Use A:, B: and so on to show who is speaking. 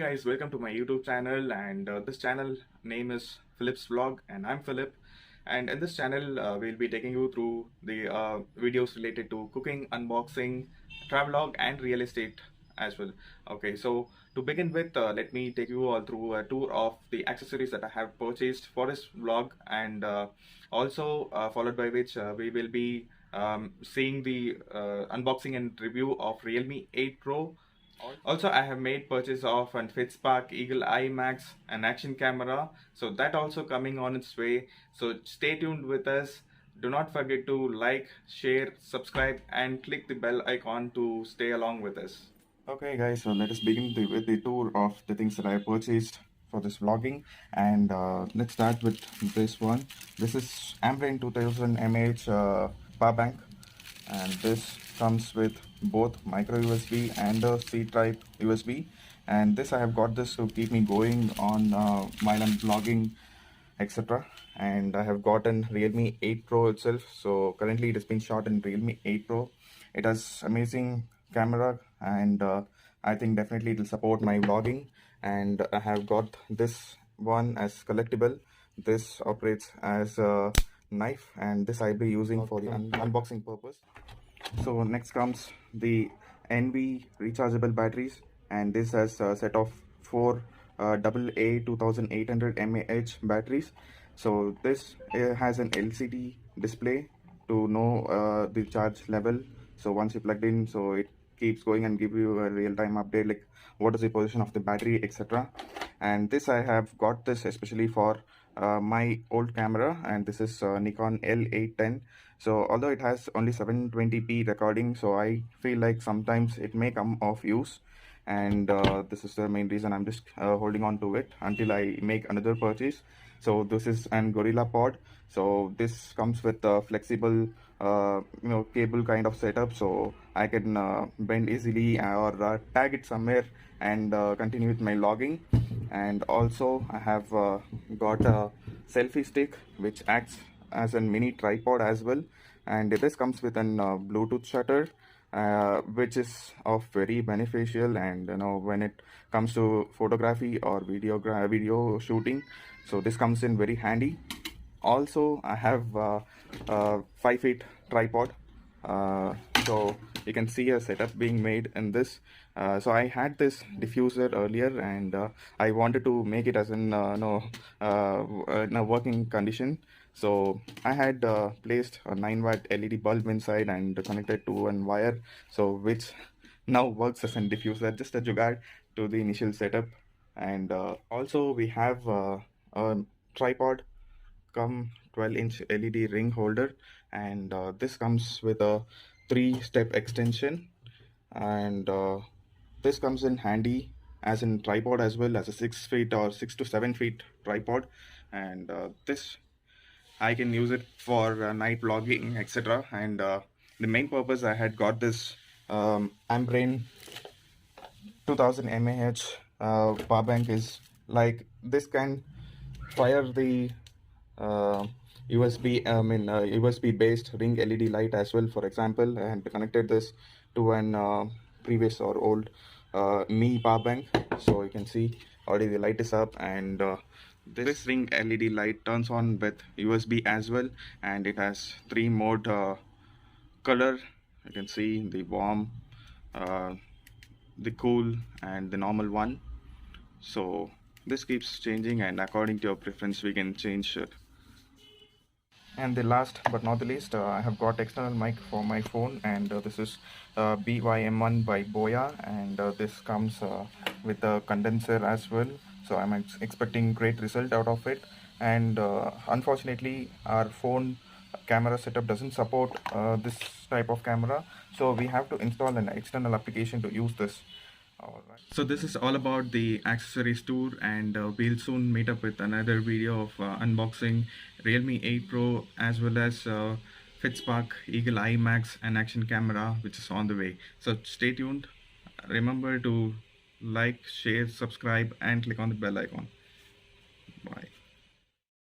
A: guys, welcome to my YouTube channel, and this channel name is Philip's Vlog, and I'm Philip. And in this channel we'll be taking you through the videos related to cooking, unboxing, travelog and real estate as well. Okay, so to begin with, let me take you all through a tour of the accessories that I have purchased for this vlog, and also followed by which we will be seeing the unboxing and review of Realme 8 Pro. Also, I have made purchase of an Fitzpark Eagle Eye Max, an action camera. So that also coming on its way. So stay tuned with us. Do not forget to like, share, subscribe and click the bell icon to stay along with us. Okay guys, so let us begin with the tour of the things that I purchased for this vlogging, and let's start with this one. This is Ambrain 2000 mAh power bank, and this comes with both micro USB and a C-type USB, and this I have got this to keep me going on while I'm vlogging, etc. And I have gotten Realme 8 Pro itself, so currently it has been shot in Realme 8 Pro. It has amazing camera, and I think definitely it will support my vlogging. And I have got this one as collectible. This operates as a knife, and this I'll be using for the unboxing purpose. So next comes the NV rechargeable batteries, and this has a set of four AA 2800 mAh batteries. So this has an LCD display to know the charge level. So once you plugged in, so it keeps going and give you a real-time update like what is the position of the battery, etc. And this I have got this especially for my old camera, and this is Nikon L810. So although it has only 720p recording, so I feel like sometimes it may come off use, and this is the main reason I'm just holding on to it until I make another purchase. So this is an GorillaPod. So this comes with a flexible cable kind of setup, so I can bend easily or tag it somewhere and continue with my logging. And also I have got a selfie stick which acts as a mini tripod as well, and this comes with an Bluetooth shutter, which is of very beneficial, and when it comes to photography or video shooting, so this comes in very handy. Also I have a 5-feet tripod, so you can see a setup being made in this. So I had this diffuser earlier, and I wanted to make it as in in a working condition. So I had placed a 9-watt LED bulb inside and connected to one wire, so which now works as a diffuser, just a jugaad to the initial setup. And also we have a tripod come 12-inch LED ring holder, and this comes with a 3-step extension, and this comes in handy as in tripod as well as a 6 feet or 6 to 7 feet tripod. And this I can use it for night vlogging, etc. And the main purpose I had got this Ambrain 2000 mAh power bank is like this can fire the USB based ring LED light as well. For example, I had connected this to an previous or old Mi power bank, so you can see already the light is up, and this ring LED light turns on with USB as well, and it has 3 mode color. You can see the warm, the cool and the normal one. So this keeps changing, and according to your preference we can change it. And the last but not the least, I have got external mic for my phone, and this is BYM1 by Boya, and this comes with a condenser as well, so I'm expecting great result out of it. And unfortunately our phone camera setup doesn't support this type of camera, so we have to install an external application to use this. Alright. So this is all about the accessories tour, and we'll soon meet up with another video of unboxing Realme 8 Pro as well as Fitzpark Eagle Eye Max and action camera, which is on the way. So stay tuned. Remember to like, share, subscribe and click on the bell icon. Bye.